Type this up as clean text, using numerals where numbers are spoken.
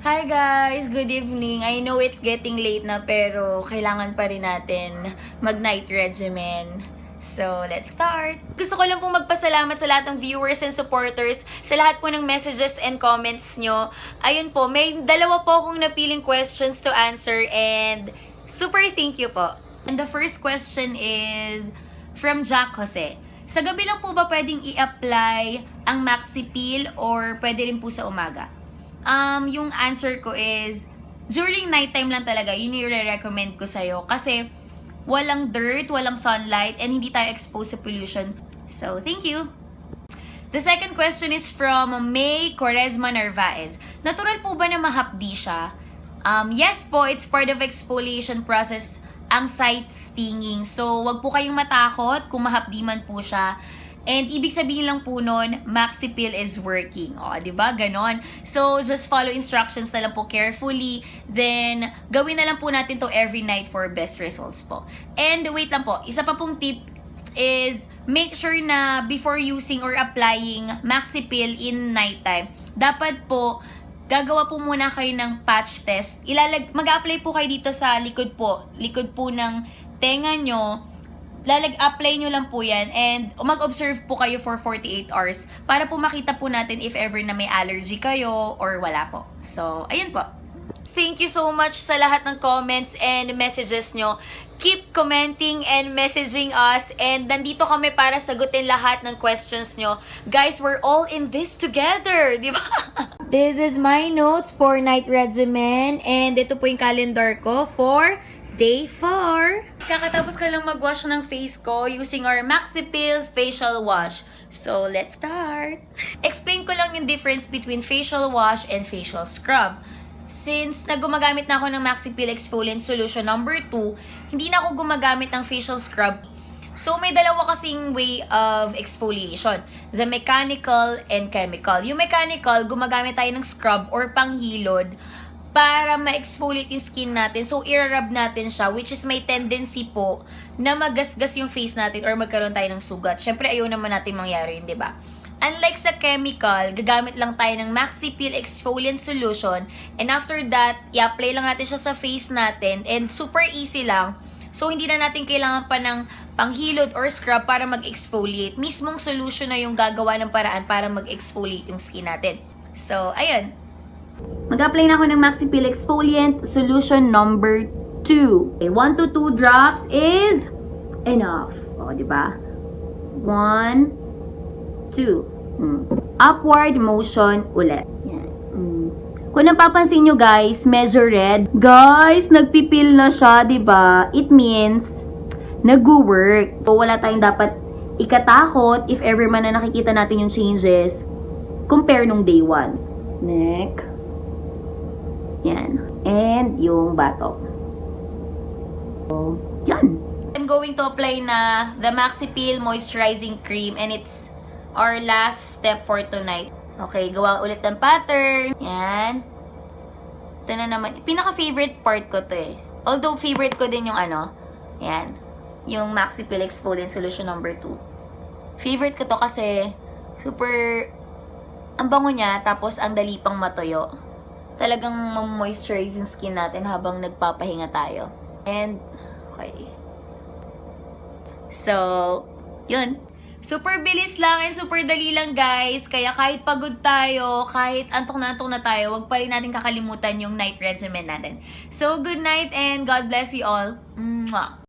Hi guys! Good evening. I know it's getting late na pero kailangan pa rin natin mag-night regimen. So, let's start! Gusto ko lang pong magpasalamat sa lahat ng viewers and supporters, sa lahat po ng messages and comments nyo. Ayun po, may dalawa po akong napiling questions to answer and super thank you po. And the first question is from Jack Jose. Sa gabi lang po ba pwedeng i-apply ang Maxipil or pwede rin po sa umaga? Yung answer ko is, during nighttime lang talaga, yun yung recommend ko sa'yo. Kasi, walang dirt, walang sunlight, and hindi tayo exposed sa pollution. So, thank you! The second question is from May Quaresma Narvaez. Natural po ba na mahapdi siya? Yes po, it's part of exfoliation process ang site stinging. So, wag po kayong matakot kung mahapdi man po siya. And ibig sabihin lang po nun, Maxipil is working. O, di ba? Ganon. So, just follow instructions na lang po carefully. Then, gawin na lang po natin to every night for best results po. And wait lang po, isa pa pong tip is make sure na before using or applying Maxipil in nighttime, dapat po gagawa po muna kayo ng patch test. Mag-apply po kayo dito sa likod po ng tenga nyo. Apply nyo lang po yan and mag-observe po kayo for 48 hours para po makita po natin if ever na may allergy kayo or wala po. So, ayun po. Thank you so much sa lahat ng comments and messages nyo. Keep commenting and messaging us and nandito kami para sagutin lahat ng questions nyo. Guys, we're all in this together, di ba? This is my notes for night regimen and ito po yung calendar ko for Day 4. Kakatapos ko lang mag-wash ng face ko using our Maxipil facial wash. So, let's start. Explain ko lang yung difference between facial wash and facial scrub. Since gumagamit na ako ng Maxipil Exfoliant Solution number 2, hindi na ako gumagamit ng facial scrub. So, may dalawa kasing way of exfoliation. The mechanical and chemical. Yung mechanical, gumagamit tayo ng scrub or panghilod para ma-exfoliate yung skin natin. So, i-rub natin siya, which is may tendency po na magasgas yung face natin or magkaroon tayo ng sugat. Syempre, ayaw naman natin mangyari yun, di ba? Unlike sa chemical, gagamit lang tayo ng Maxipil Exfoliant Solution and after that, i-apply lang natin siya sa face natin and super easy lang. So, hindi na natin kailangan pa ng panghilod or scrub para mag-exfoliate. Mismong solution na yung gagawa ng paraan para mag-exfoliate yung skin natin. So, ayun. Mag-apply na ako ng Maxipil Exfoliant Solution number 2. Okay, 1 to 2 drops is enough. O, di ba? 1, 2. Upward motion ulit. Yan. Kung napapansin nyo guys, medyo red. Guys, nagpipil na siya, di ba? It means nag-work. So, wala tayong dapat ikatakot if ever man na nakikita natin yung changes compare nung day 1. Neck. Yan. And yung batok. So, yan. I'm going to apply na the Maxipil Moisturizing Cream and it's our last step for tonight. Okay, gawa ulit ng pattern. Yan. Ito na naman. Pinaka-favorite part ko to eh. Although, favorite ko din yung yan. Yung Maxipil Exfoliant Solution number 2. Favorite ko to kasi super ang bango niya, tapos ang dali pang matuyo. Talagang moisturize yung skin natin habang nagpapahinga tayo. And, okay. So, yun. Super bilis lang and super dali lang guys. Kaya kahit pagod tayo, kahit antok na tayo, wag pa rin natin kakalimutan yung night regimen natin. So, good night and God bless you all. Mwah!